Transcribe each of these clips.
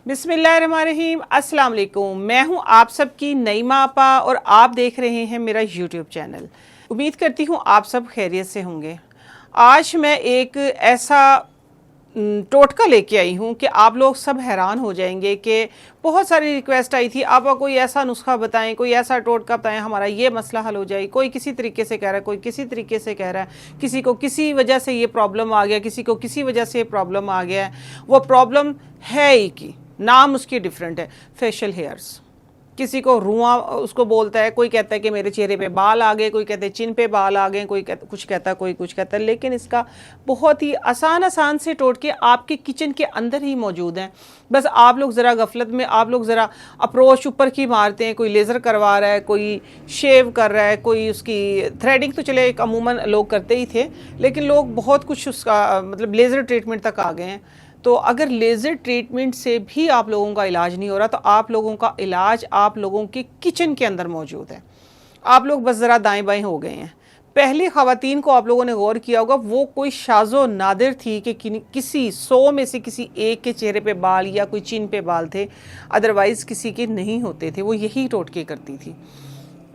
बिस्मिल्लाहिर्रहमानिर्रहीम, अस्सलाम वालेकुम। मैं हूं आप सबकी नईमा आपा और आप देख रहे हैं मेरा यूट्यूब चैनल। उम्मीद करती हूं आप सब खैरियत से होंगे। आज मैं एक ऐसा टोटका लेके आई हूं कि आप लोग सब हैरान हो जाएंगे कि बहुत सारी रिक्वेस्ट आई थी, आप कोई ऐसा नुस्खा बताएं, कोई ऐसा टोटका बताएं, हमारा ये मसला हल हो जाए। कोई किसी तरीके से कह रहा है, कोई किसी तरीके से कह रहा है, किसी को किसी वजह से ये प्रॉब्लम आ गया, किसी को किसी वजह से ये प्रॉब्लम आ गया है। वो प्रॉब्लम है ही की नाम उसकी डिफरेंट है, फेशियल हेयर्स। किसी को रुआं उसको बोलता है, कोई कहता है कि मेरे चेहरे पे बाल आ गए, कोई कहते हैं चिन पे बाल आ गए, कोई कुछ कहता है, कोई कुछ कहता है। लेकिन इसका बहुत ही आसान से टोटके आपके किचन के अंदर ही मौजूद हैं। बस आप लोग ज़रा गफलत में, आप लोग ज़रा अप्रोच ऊपर की मारते हैं। कोई लेज़र करवा रहा है, कोई शेव कर रहा है, कोई उसकी थ्रेडिंग तो चले एक अमूमन लोग करते ही थे, लेकिन लोग बहुत कुछ उसका मतलब लेज़र ट्रीटमेंट तक आ गए हैं। तो अगर लेज़र ट्रीटमेंट से भी आप लोगों का इलाज नहीं हो रहा, तो आप लोगों का इलाज आप लोगों के किचन के अंदर मौजूद है। आप लोग बस ज़रा दाएं बाएं हो गए हैं। पहली ख़वातीन को आप लोगों ने गौर किया होगा, वो कोई शाज़ो नादिर थी कि किसी 100 में से किसी एक के चेहरे पे बाल या कोई चिन पे बाल थे, अदरवाइज़ किसी के नहीं होते थे। वो यही टोटके करती थी।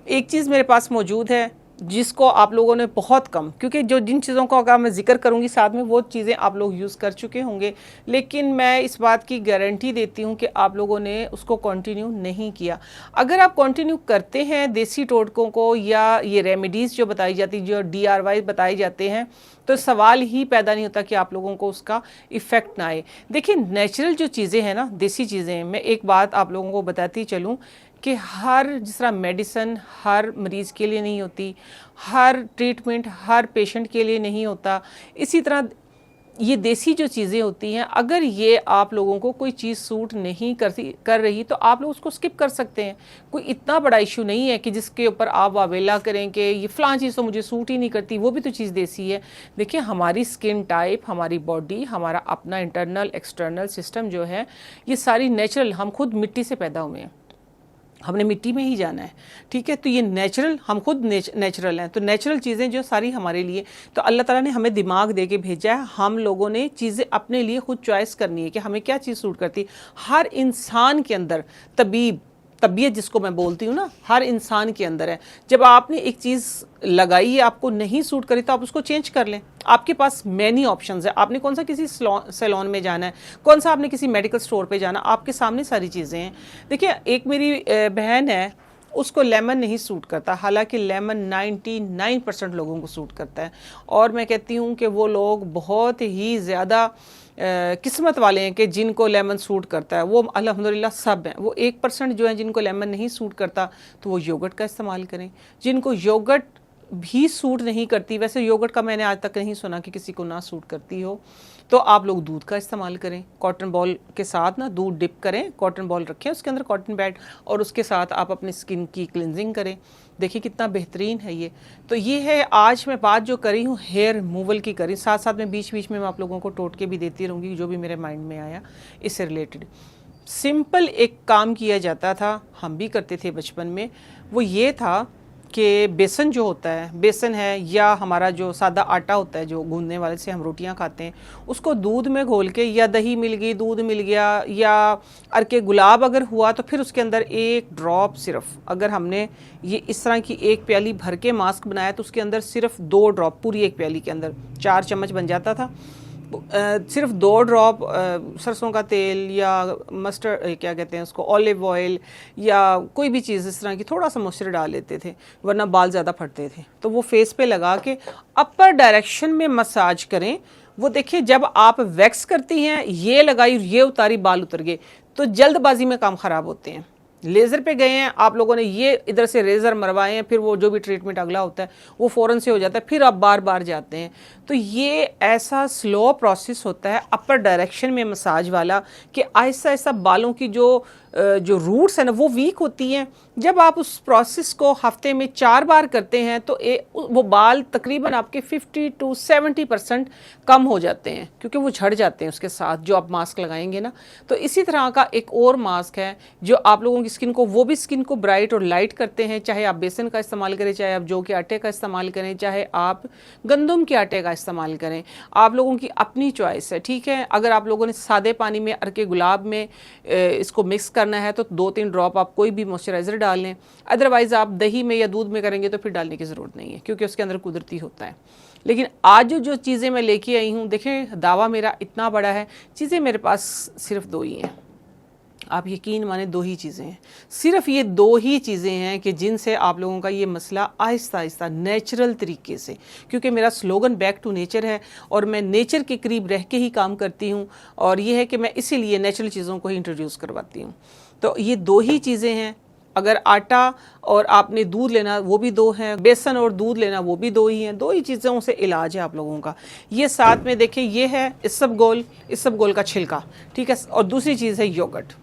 एक चीज़ मेरे पास मौजूद है जिसको आप लोगों ने बहुत कम, क्योंकि जो जिन चीज़ों का अगर मैं जिक्र करूंगी साथ में वो चीज़ें आप लोग यूज़ कर चुके होंगे, लेकिन मैं इस बात की गारंटी देती हूं कि आप लोगों ने उसको कंटिन्यू नहीं किया। अगर आप कंटिन्यू करते हैं देसी टोटकों को या ये रेमेडीज़ जो बताई जाती, जो DIY बताए जाते हैं, तो सवाल ही पैदा नहीं होता कि आप लोगों को उसका इफ़ेक्ट ना आए। देखिए, नेचुरल जो चीज़ें हैं ना, देसी चीज़ें, मैं एक बात आप लोगों को बताती चलूँ कि हर जिस तरह मेडिसिन हर मरीज़ के लिए नहीं होती, हर ट्रीटमेंट हर पेशेंट के लिए नहीं होता, इसी तरह ये देसी जो चीज़ें होती हैं, अगर ये आप लोगों को कोई चीज़ सूट नहीं कर रही तो आप लोग उसको स्किप कर सकते हैं। कोई इतना बड़ा इशू नहीं है कि जिसके ऊपर आप वावेला करें कि ये फ़लाँ चीज़ तो मुझे सूट ही नहीं करती, वो भी तो चीज़ देसी है। देखिए, हमारी स्किन टाइप, हमारी बॉडी, हमारा अपना इंटरनल एक्सटर्नल सिस्टम जो है, ये सारी नेचुरल, हम खुद मिट्टी से पैदा हुए हैं, हमने मिट्टी में ही जाना है, ठीक है। तो ये नेचुरल, हम खुद नेचुरल हैं, तो नेचुरल चीज़ें जो सारी हमारे लिए, तो अल्लाह ताला ने हमें दिमाग दे के भेजा है। हम लोगों ने चीज़ें अपने लिए खुद चॉइस करनी है कि हमें क्या चीज़ सूट करती है। हर इंसान के अंदर तबीयत जिसको मैं बोलती हूँ ना, हर इंसान के अंदर है। जब आपने एक चीज़ लगाई, आपको नहीं सूट करी, तो आप उसको चेंज कर लें। आपके पास मैनी ऑप्शंस है। आपने कौन सा किसी सैलून में जाना है, कौन सा आपने किसी मेडिकल स्टोर पे जाना, आपके सामने सारी चीज़ें हैं। देखिए, एक मेरी बहन है, उसको लेमन नहीं सूट करता, हालांकि लेमन 99% लोगों को सूट करता है। और मैं कहती हूँ कि वो लोग बहुत ही ज़्यादा किस्मत वाले हैं कि जिनको लेमन सूट करता है। वो अल्हम्दुलिल्लाह सब हैं। वो 1% जो है जिनको लेमन नहीं सूट करता, तो वो योगर्ट का इस्तेमाल करें। जिनको योगर्ट भी सूट नहीं करती, वैसे योगर्ट का मैंने आज तक नहीं सुना कि किसी को ना सूट करती हो, तो आप लोग दूध का इस्तेमाल करें। कॉटन बॉल के साथ ना दूध डिप करें, कॉटन बॉल रखें, उसके अंदर कॉटन पैड, और उसके साथ आप अपनी स्किन की क्लिनजिंग करें। देखिए कितना बेहतरीन है ये। तो ये है आज मैं बात जो करी हूँ हेयर रिमूवल की करी, साथ साथ में बीच बीच में मैं आप लोगों को टोटके भी देती रहूँगी जो भी मेरे माइंड में आया इससे रिलेटेड। सिंपल एक काम किया जाता था, हम भी करते थे बचपन में, वो ये था कि बेसन जो होता है, बेसन है या हमारा जो सादा आटा होता है जो गूंदने वाले से हम रोटियां खाते हैं, उसको दूध में घोल के, या दही मिल गई, दूध मिल गया, या अर्के गुलाब अगर हुआ, तो फिर उसके अंदर एक ड्रॉप सिर्फ, अगर हमने ये इस तरह की एक प्याली भर के मास्क बनाया तो उसके अंदर सिर्फ 2 ड्रॉप, पूरी एक प्याली के अंदर 4 चम्मच बन जाता था, सिर्फ 2 ड्रॉप सरसों का तेल या मस्टर्ड क्या कहते हैं उसको, ऑलिव ऑयल या कोई भी चीज़ इस तरह की, थोड़ा सा मॉइस्चर डाल लेते थे वरना बाल ज़्यादा फटते थे। तो वो फेस पे लगा के अपर डायरेक्शन में मसाज करें। वो देखिए, जब आप वैक्स करती हैं, ये लगाई, ये उतारी, बाल उतर गए, तो जल्दबाजी में काम ख़राब होते हैं। लेज़र पे गए हैं आप लोगों ने, ये इधर से रेज़र मरवाए हैं, फिर वो जो भी ट्रीटमेंट अगला होता है वो फ़ौरन से हो जाता है, फिर आप बार बार जाते हैं। तो ये ऐसा स्लो प्रोसेस होता है अपर डायरेक्शन में मसाज वाला कि आहिस्ता आहिस्ता बालों की जो रूट्स है ना वो वीक होती हैं, जब आप उस प्रोसेस को हफ्ते में 4 बार करते हैं तो वो बाल तकरीबन आपके 50 to 70% कम हो जाते हैं, क्योंकि वो झड़ जाते हैं उसके साथ जो आप मास्क लगाएंगे ना। तो इसी तरह का एक और मास्क है जो आप लोगों की स्किन को, वो भी स्किन को ब्राइट और लाइट करते हैं। चाहे आप बेसन का इस्तेमाल करें, चाहे आप जौ के आटे का इस्तेमाल करें, चाहे आप गंदम के आटे का इस्तेमाल करें, आप लोगों की अपनी चॉइस है, ठीक है। अगर आप लोगों ने सादे पानी में अर्के गुलाब में इसको मिक्स करना है तो 2-3 ड्रॉप आप कोई भी मॉइस्चराइज़र डाल लें। अदरवाइज़ आप दही में या दूध में करेंगे तो फिर डालने की ज़रूरत नहीं है, क्योंकि उसके अंदर कुदरती होता है। लेकिन आज जो चीज़ें मैं लेके आई हूँ, देखें दावा मेरा इतना बड़ा है, चीज़ें मेरे पास सिर्फ 2 ही हैं। आप यकीन माने 2 ही चीज़ें हैं, सिर्फ ये 2 ही चीज़ें हैं कि जिनसे आप लोगों का ये मसला आहिस्ता आहिस्ता नेचुरल तरीके से, क्योंकि मेरा स्लोगन बैक टू नेचर है और मैं नेचर के करीब रह के ही काम करती हूँ, और ये है कि मैं इसीलिए नेचुरल चीज़ों को ही इंट्रोड्यूस करवाती हूँ। तो ये 2 ही चीज़ें हैं। अगर आटा और आपने दूध लेना वो भी 2 हैं, बेसन और दूध लेना वो भी 2 ही हैं। 2 ही चीज़ों से इलाज है आप लोगों का। ये साथ में देखिए, ये है इसबगोल का छिलका, ठीक है, और दूसरी चीज़ है योगर्ट।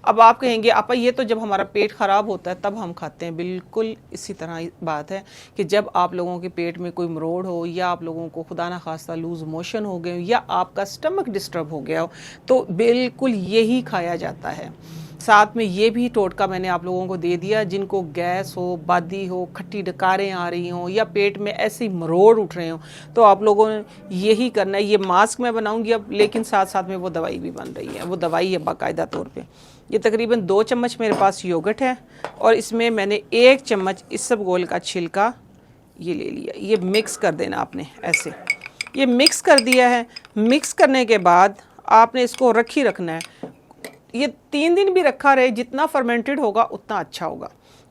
अब आप कहेंगे आपा ये तो जब हमारा पेट ख़राब होता है तब हम खाते हैं। बिल्कुल इसी तरह बात है कि जब आप लोगों के पेट में कोई मरोड़ हो, या आप लोगों को खुदा ना खास्ता लूज़ मोशन हो गए हो, या आपका स्टमक डिस्टर्ब हो गया हो, तो बिल्कुल यही खाया जाता है। साथ में ये भी टोटका मैंने आप लोगों को दे दिया, जिनको गैस हो, बादी हो, खट्टी डकारें आ रही हों, या पेट में ऐसे ही मरोड़ उठ रहे हों, तो आप लोगों ने यही करना है। ये मास्क मैं बनाऊंगी अब, लेकिन साथ साथ में वो दवाई भी बन रही है। वो दवाई है बाकायदा तौर पे। ये तकरीबन 2 चम्मच मेरे पास योगर्ट है, और इसमें मैंने 1 चम्मच इसबगोल का छिलका ये ले लिया। ये मिक्स कर देना आपने ऐसे, ये मिक्स कर दिया है। मिक्स करने के बाद आपने इसको रखना है। ये 3 दिन भी रखा रहे, जितना फर्मेंटेड होगा उतना अच्छा होगा।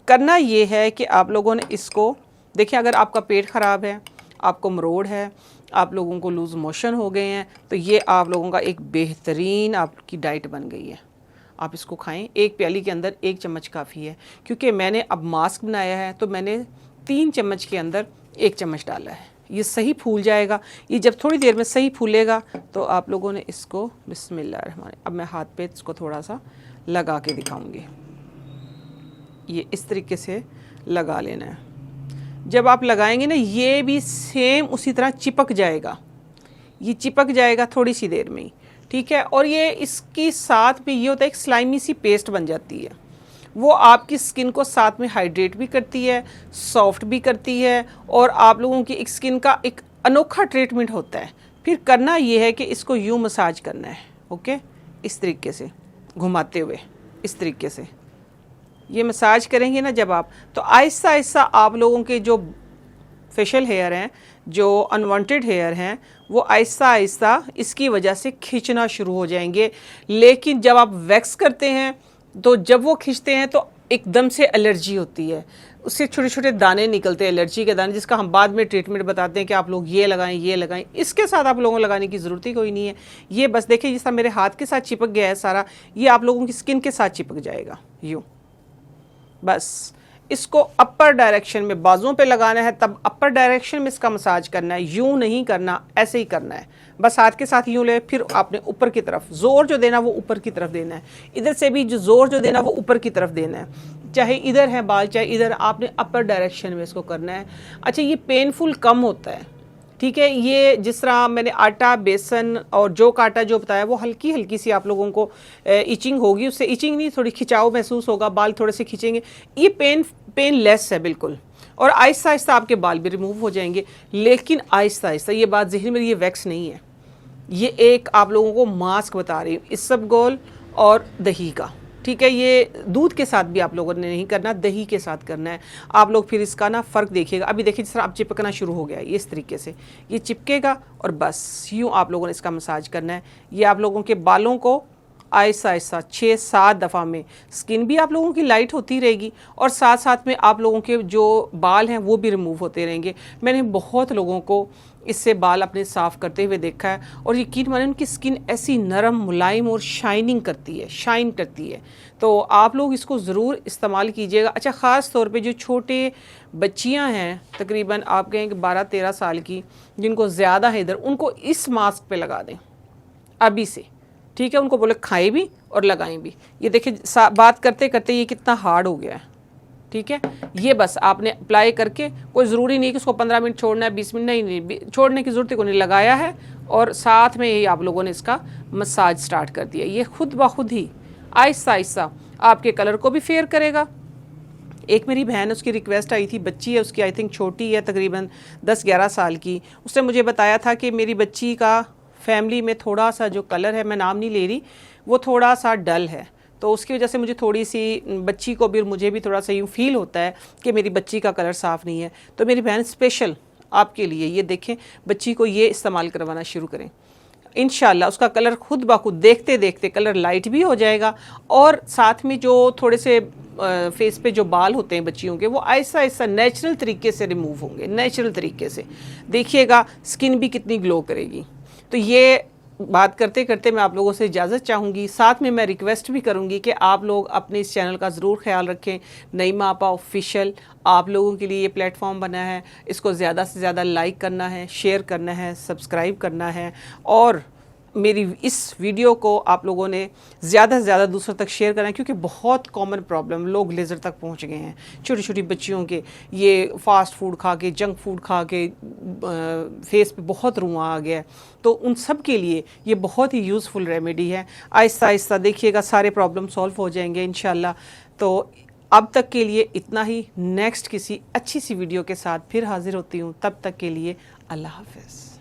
करना ये है कि आप लोगों ने इसको, देखिए अगर आपका पेट ख़राब है, आपको मरोड़ है, आप लोगों को लूज़ मोशन हो गए हैं, तो ये आप लोगों का एक बेहतरीन आपकी डाइट बन गई है। आप इसको खाएं। 1 प्याली के अंदर 1 चम्मच काफ़ी है, क्योंकि मैंने अब मास्क बनाया है तो मैंने 3 चम्मच के अंदर 1 चम्मच डाला है। ये सही फूल जाएगा। ये जब थोड़ी देर में सही फूलेगा तो आप लोगों ने इसको बिस्मिल्लाह, अब मैं हाथ पे इसको थोड़ा सा लगा के दिखाऊंगी। ये इस तरीके से लगा लेना है। जब आप लगाएंगे ना, ये भी सेम उसी तरह चिपक जाएगा। ये चिपक जाएगा थोड़ी सी देर में ही, ठीक है। और ये इसकी साथ में ये होता है, एक स्लाइमी सी पेस्ट बन जाती है। वो आपकी स्किन को साथ में हाइड्रेट भी करती है, सॉफ्ट भी करती है, और आप लोगों की एक स्किन का एक अनोखा ट्रीटमेंट होता है। फिर करना ये है कि इसको यूँ मसाज करना है, ओके, इस तरीके से घुमाते हुए, इस तरीके से ये मसाज करेंगे ना जब आप, तो आहिस्ता आहिस्ता आप लोगों के जो फेशियल हेयर हैं, जो अनवांटेड हेयर हैं, वो आहिस्ता आहिस्ता इसकी वजह से खींचना शुरू हो जाएंगे। लेकिन जब आप वैक्स करते हैं तो जब वो खींचते हैं तो एकदम से एलर्जी होती है, उससे छोटे छोटे दाने निकलते हैं, एलर्जी के दाने, जिसका हम बाद में ट्रीटमेंट बताते हैं कि आप लोग ये लगाएं, ये लगाएं। इसके साथ आप लोगों को लगाने की ज़रूरत ही कोई नहीं है। ये बस देखिए, जिस तरह मेरे हाथ के साथ चिपक गया है सारा, ये आप लोगों की स्किन के साथ चिपक जाएगा यूँ। बस इसको अपर डायरेक्शन में बाजुओं पे लगाना है, तब अपर डायरेक्शन में इसका मसाज करना है। यूं नहीं करना, ऐसे ही करना है। बस हाथ के साथ यूं ले, फिर आपने ऊपर की तरफ जोर जो देना वो ऊपर की तरफ देना है। इधर से भी जो जोर जो देना वो ऊपर की तरफ देना है। चाहे इधर है बाल, चाहे इधर, आपने अपर डायरेक्शन में इसको करना है। अच्छा, ये पेनफुल कम होता है, ठीक है। ये जिस तरह मैंने आटा, बेसन और जौ का आटा जो बताया, वो हल्की हल्की सी आप लोगों को इचिंग होगी, उससे इचिंग नहीं, थोड़ी खिंचाव महसूस होगा, बाल थोड़े से खींचेंगे। ये पेन लेस है बिल्कुल, और आहिस्ता आहिस्ता आपके बाल भी रिमूव हो जाएंगे। लेकिन आहिस्ता आहिस्ता, ये बात ज़हन में, ये वैक्स नहीं है, ये एक आप लोगों को मास्क बता रही हूँ, इसबगोल और दही का, ठीक है। ये दूध के साथ भी आप लोगों ने नहीं करना, दही के साथ करना है। आप लोग फिर इसका ना फ़र्क देखिएगा। अभी देखिए जिस तरह आप चिपकना शुरू हो गया है, इस तरीके से ये चिपकेगा, और बस यूँ आप लोगों ने इसका मसाज करना है। ये आप लोगों के बालों को आहिस्ता आहिस्ता 6-7 दफ़ा में, स्किन भी आप लोगों की लाइट होती रहेगी, और साथ साथ में आप लोगों के जो बाल हैं वो भी रिमूव होते रहेंगे। मैंने बहुत लोगों को इससे बाल अपने साफ़ करते हुए देखा है, और यकीन माने उनकी स्किन ऐसी नरम, मुलायम और शाइन करती है। तो आप लोग इसको ज़रूर इस्तेमाल कीजिएगा। अच्छा, ख़ास तौर पे जो छोटे बच्चियां हैं, तकरीबन आप कहें कि 12-13 साल की, जिनको ज़्यादा है इधर, उनको इस मास्क पे लगा दें अभी से, ठीक है। उनको बोले खाएं भी और लगाएं भी। ये देखिए बात करते करते ये कितना हार्ड हो गया है, ठीक है। ये बस आपने अप्लाई करके, कोई ज़रूरी नहीं कि उसको 15 मिनट छोड़ना है, 20 मिनट, नहीं छोड़ने की ज़रूरत को नहीं, लगाया है और साथ में ही आप लोगों ने इसका मसाज स्टार्ट कर दिया। ये खुद ब खुद ही आहिस्ता आहिस्ता आपके कलर को भी फेयर करेगा। एक मेरी बहन, उसकी रिक्वेस्ट आई थी, बच्ची है उसकी, आई थिंक छोटी है, तकरीबन 10-11 साल की। उसने मुझे बताया था कि मेरी बच्ची का फैमिली में थोड़ा सा जो कलर है, मैं नाम नहीं ले रही, वो थोड़ा सा डल है। तो उसकी वजह से मुझे थोड़ी सी, बच्ची को भी और मुझे भी थोड़ा सा यूँ फील होता है कि मेरी बच्ची का कलर साफ़ नहीं है। तो मेरी बहन स्पेशल आपके लिए ये देखें, बच्ची को ये इस्तेमाल करवाना शुरू करें। इंशाल्लाह उसका कलर खुद ब खुद देखते देखते कलर लाइट भी हो जाएगा, और साथ में जो थोड़े से फेस पे जो बाल होते हैं बच्चियों के, वो आहिस्ता आहिस्ता नेचुरल तरीके से रिमूव होंगे। नेचुरल तरीके से देखिएगा स्किन भी कितनी ग्लो करेगी। तो ये बात करते करते मैं आप लोगों से इजाज़त चाहूँगी। साथ में मैं रिक्वेस्ट भी करूँगी कि आप लोग अपने इस चैनल का ज़रूर ख्याल रखें। नईमा आपा ऑफिशियल आप लोगों के लिए ये प्लेटफॉर्म बना है, इसको ज़्यादा से ज़्यादा लाइक करना है, शेयर करना है, सब्सक्राइब करना है, और मेरी इस वीडियो को आप लोगों ने ज़्यादा से ज़्यादा दूसरों तक शेयर करना है, क्योंकि बहुत कॉमन प्रॉब्लम, लोग लेज़र तक पहुंच गए हैं। छोटी छोटी बच्चियों के ये फास्ट फूड खा के, जंक फूड खा के फेस पे बहुत रुआं आ गया है। तो उन सब के लिए ये बहुत ही यूज़फुल रेमेडी है। आहिस्ता आहिस्ता देखिएगा सारे प्रॉब्लम सॉल्व हो जाएंगे इंशाल्लाह। तो अब तक के लिए इतना ही। नेक्स्ट किसी अच्छी सी वीडियो के साथ फिर हाजिर होती हूँ। तब तक के लिए अल्लाह हाफ़िज़।